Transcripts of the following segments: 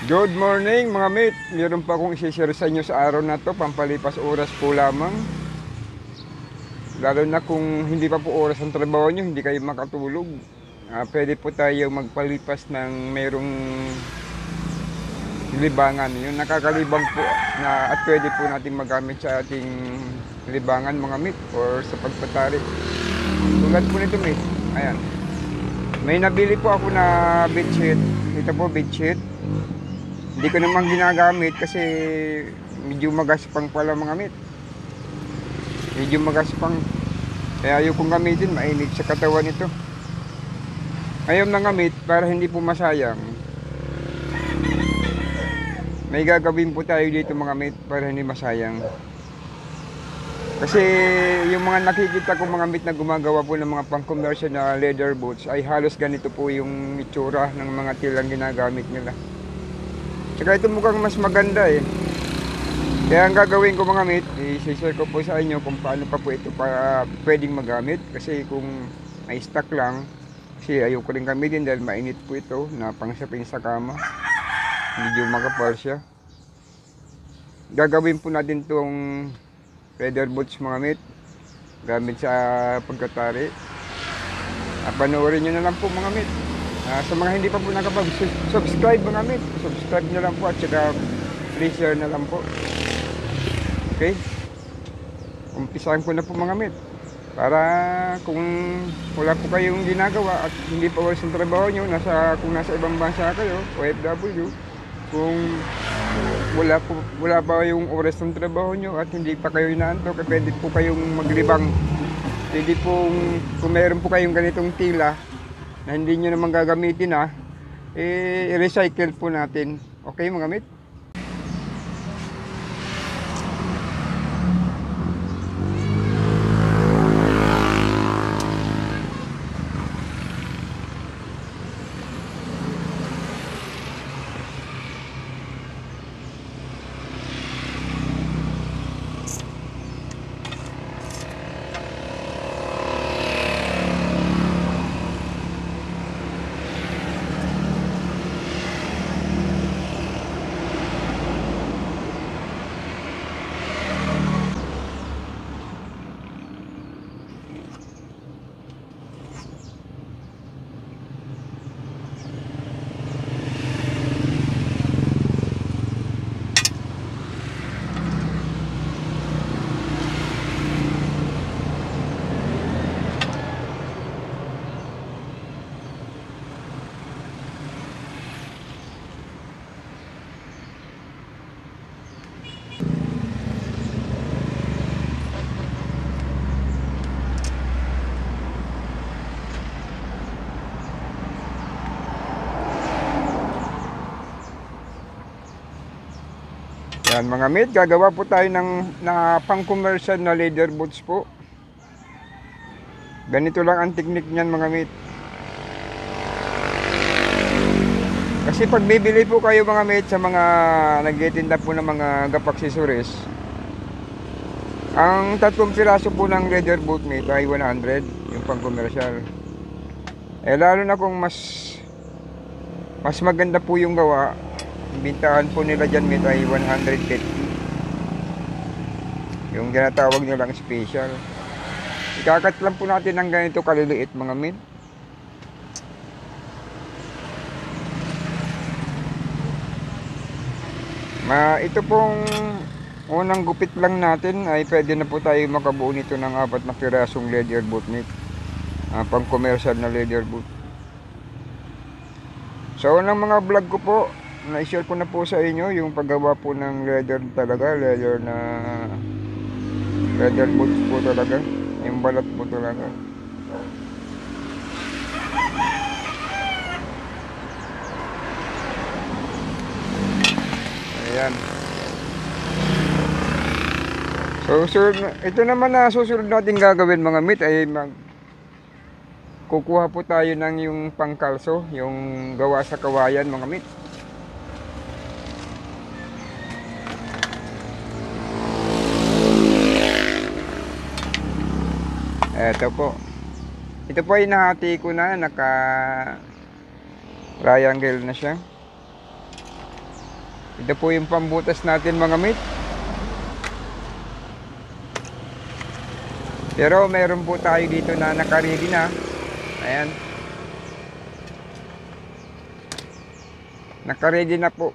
Good morning mga mate. Meron pa akong i-share sa inyo sa araw na to. Pampalipas oras po lamang. Lalo na kung hindi pa po oras ang trabaho nyo, hindi kayo makatulog. Pwede po tayo magpalipas ng merong libangan. Yung nakakalibang po na at pwede po natin magamit sa ating libangan mga mate or sa pagpatari. Tulad po nito mate. Ayan. May nabili po ako na bedsheet. Ito po bedsheet. Hindi ko naman ginagamit kasi medyo magaspang pala mga mit. Medyo magaspang. Kaya ayaw kong gamitin, mainit sa katawan ito. Ngayon mga mit, para hindi po masayang, may gagawin po tayo dito mga mit para hindi masayang. Kasi yung mga nakikita ko mga mit na gumagawa po ng mga pang-commercial na leather boots ay halos ganito po yung itsura ng mga tilang ginagamit nila. Tsaka ito mukhang mas maganda eh. Kaya ang gagawin ko mga mate, i-share ko po sa inyo kung paano pa po ito para pwedeng magamit. Kasi kung may stock lang, kasi ayaw ko rin gamitin dahil mainit po ito na pangsapin sa kama. Medyo makapal siya. Gagawin po natin itong leather boots mga mate, gamit sa pagkatari. Panoorin nyo na lang po mga mate. Sa mga hindi pa po nakapag-subscribe mga mate, subscribe nyo lang po at saka please share na lang po. Okay? Umpisahan ko na po mga mate. Para kung wala po kayong ginagawa at hindi pa oras ang trabaho nyo, kung nasa ibang bansa kayo, OFW, kung wala pa yung oras ng trabaho nyo at hindi pa kayo inaantok, pwede po kayong maglibang. Pwede pong, kung meron po kayong ganitong tila, na hindi nyo naman gagamitin i-recycle po natin. Okay mga mate? Yan mga mate, gagawa po tayo na pang-commercial na leather boots po. Ganito lang ang technique niyan mga mate. Kasi pag bibili po kayo mga mate sa mga nagtitinda po ng mga gap-accessories, ang 3 piraso po ng leather boot mate ay 100, yung pang-commercial. Lalo na kung mas maganda po yung gawa, bintahan po nila dyan mate ay 150. Yung ginatawag nilang special. Ikakat lang po natin ng ganito kaliliit mga mate. Ito pong unang gupit lang natin ay pwede na po tayo makabuo nito ng 4 na pirasong leather boot mate. Pang commercial na leather boot. Sa unang mga vlog ko po, na-share ko na po sa inyo yung paggawa po ng leather talaga, leather boots po talaga, yung balat po talaga. Ayan. So, ito naman na susunod natin gagawin mga mate ay kukuha po tayo ng yung pangkalso, yung gawa sa kawayan mga mate. Ito po. Ito po ay nahati ko na, naka triangle na siya. Ito po yung pambutas natin mga mate. Pero meron po tayo dito na naka-ready na. Ayan. Naka-ready na po.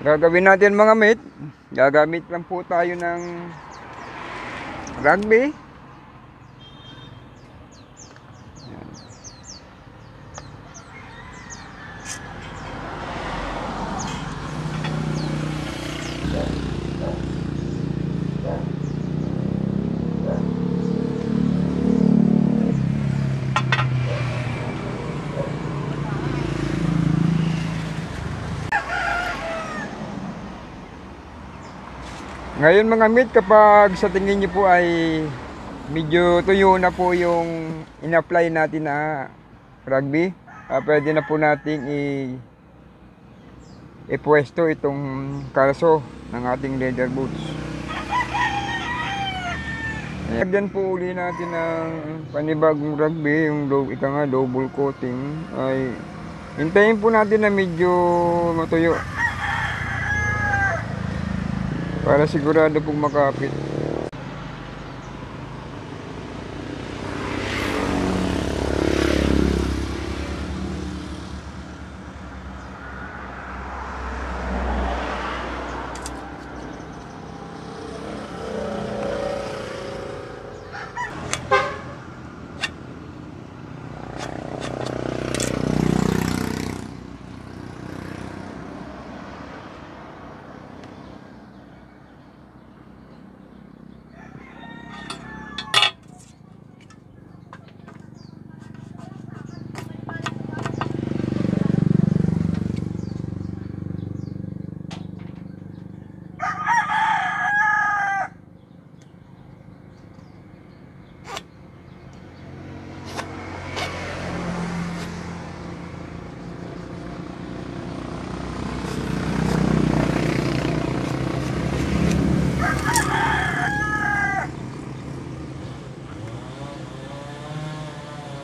Gagawin natin mga mate, gagamit lang po tayo ng rugby. Ngayon mga mate, kapag sa tingin nyo po ay medyo tuyo na po yung in-apply natin na rugby, pwede na po nating ipwesto itong kalso ng ating leather boots. Lagyan po uli natin ng panibagong rugby, yung double coating. Ay hintayin po natin na medyo matuyo para sigurado pong makapit.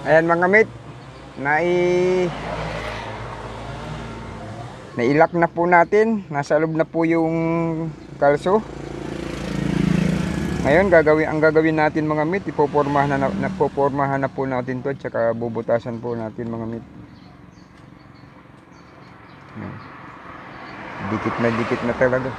Ayan mga mate, nailak na po natin. Nasa loob na po yung kalso. Ngayon ang gagawin natin mga mate, ipopormahan na po natin to at saka bubutasan po natin mga mate. Dikit na talaga.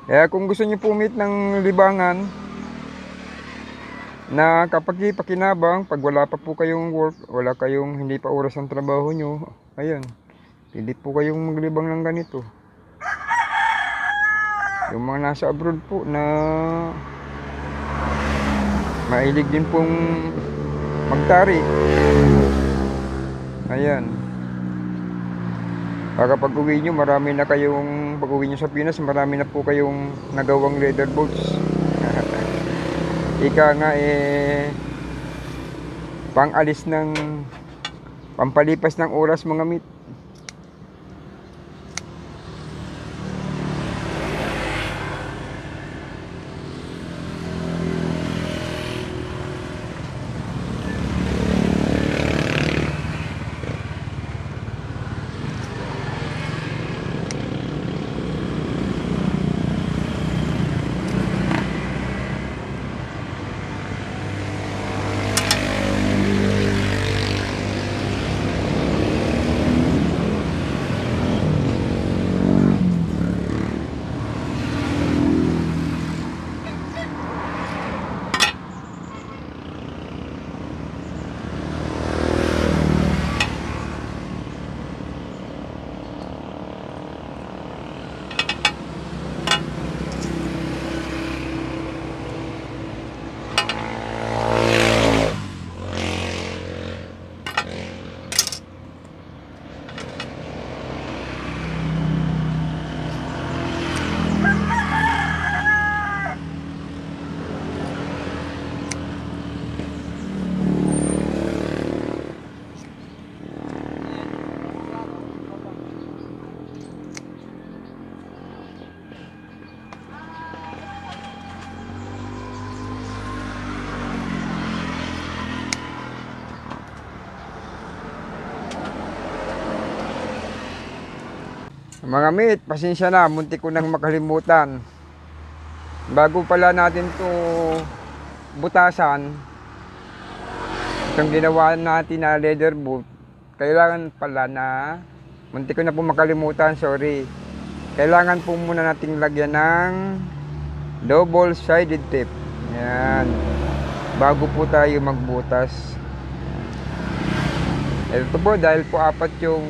Kaya kung gusto niyo po meet ng libangan na kapag pakinabang, pag wala pa po kayong work, hindi pa oras ang trabaho nyo, ayun, pwede po kayong maglibang ng ganito. Yung mga nasa abroad po na mahilig din pong magtari, ayan, para pag uwi nyo, pag uwi nyo sa Pinas, marami na po kayong nagawang leather boots. Ika nga pampalipas ng oras mga mate. Mga mate, pasensya na, muntik ko nang makalimutan. Bago pala natin to butasan, itong ginawa natin na leather boot, kailangan pala na, muntik ko na po makalimutan, sorry. Kailangan po muna nating lagyan ng double sided tape. Yan. Bago po tayo magbutas. Ito po, dahil po apat yung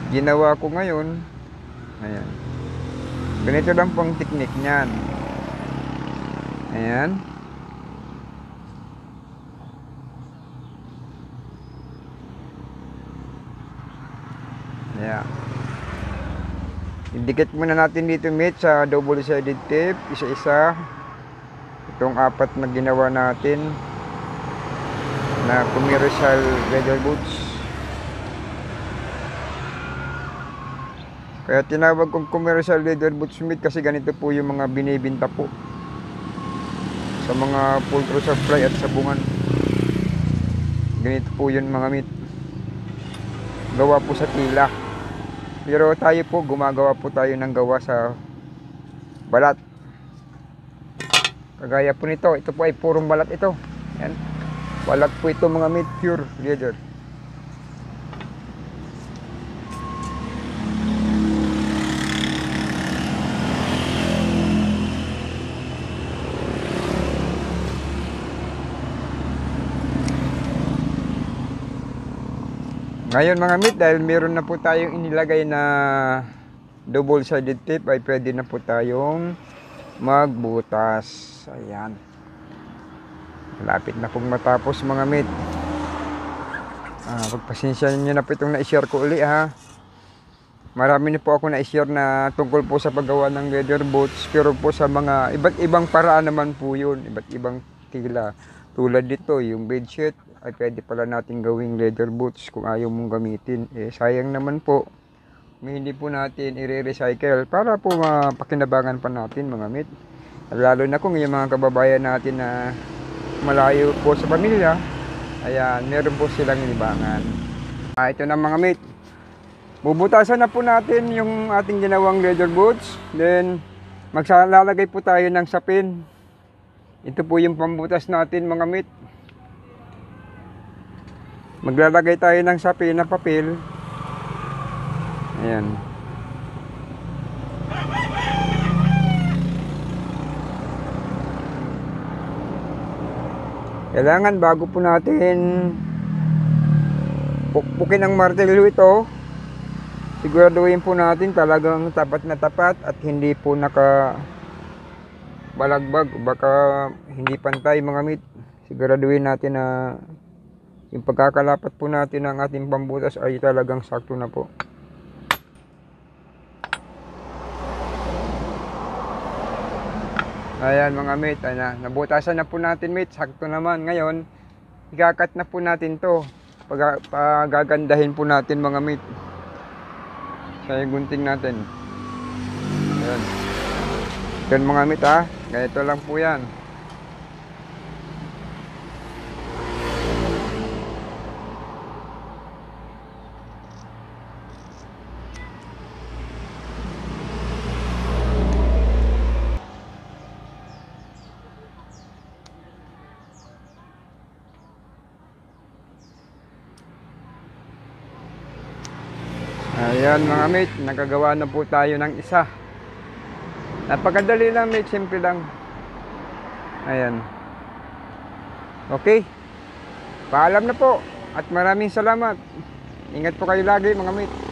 ginawa ko ngayon. Ayan. Ganito lang pong teknik niyan. Ayan. Ayan. Idikit muna natin dito mate sa double sided tape, isa-isa. Itong apat na ginawa natin na commercial leather boots. Kaya tinawag kong commercial leather boots mate kasi ganito po yung mga binibinta po sa mga poultry supply at sabungan. Ganito po yun mga mate. Gawa po sa tila. Pero tayo po, gumagawa po tayo ng gawa sa balat. Kagaya po nito, ito po ay purong balat ito. Yan. Balat po ito mga mate, pure leather. Ngayon mga mate, dahil meron na po tayong inilagay na double sided tape, ay pwede na po tayong magbutas. Ayan. Malapit na pong matapos mga mate. Pagpasensya nyo na po itong na-share ko uli ha. Marami na po ako na-share na tungkol po sa paggawa ng leather boots. Pero po sa mga iba't ibang paraan naman po yun. Iba't ibang tila. Tulad dito, yung bedsheet ay pwede pala natin gawing leather boots kung ayaw mong gamitin. Sayang naman po. Hindi po natin i-recycle para po mapakinabangan pa natin mga mate. Lalo na kung yung mga kababayan natin na malayo po sa pamilya, ayan, meron po silang inibangan. Ito na mga mate. Bubutasan na po natin yung ating ginawang leather boots. Then, magsalalagay po tayo ng sapin. Ito po yung pambutas natin mga mate. Maglalagay tayo ng sapin na papel. Ayan. Kailangan bago po natin pukpukin ang martilyo ito, siguraduhin po natin talagang tapat na tapat at hindi po balagbag o baka hindi pantay mga mate. Siguraduhin natin na yung pagkakalapat po natin ng ating pambutas ay talagang sakto na po. Ayan mga mate, nabutasan na po natin mate, sakto naman. Ngayon, ikakat na po natin to. Pagagandahin po natin mga mate. Sa gunting natin. Ayan. Yan mga mate ha, ganito lang po yan. Ayan mga mate, nakagawa na po tayo ng isa. Napakadali lang mate, simple lang. Ayan. Okay. Paalam na po at maraming salamat. Ingat po kayo lagi mga mate.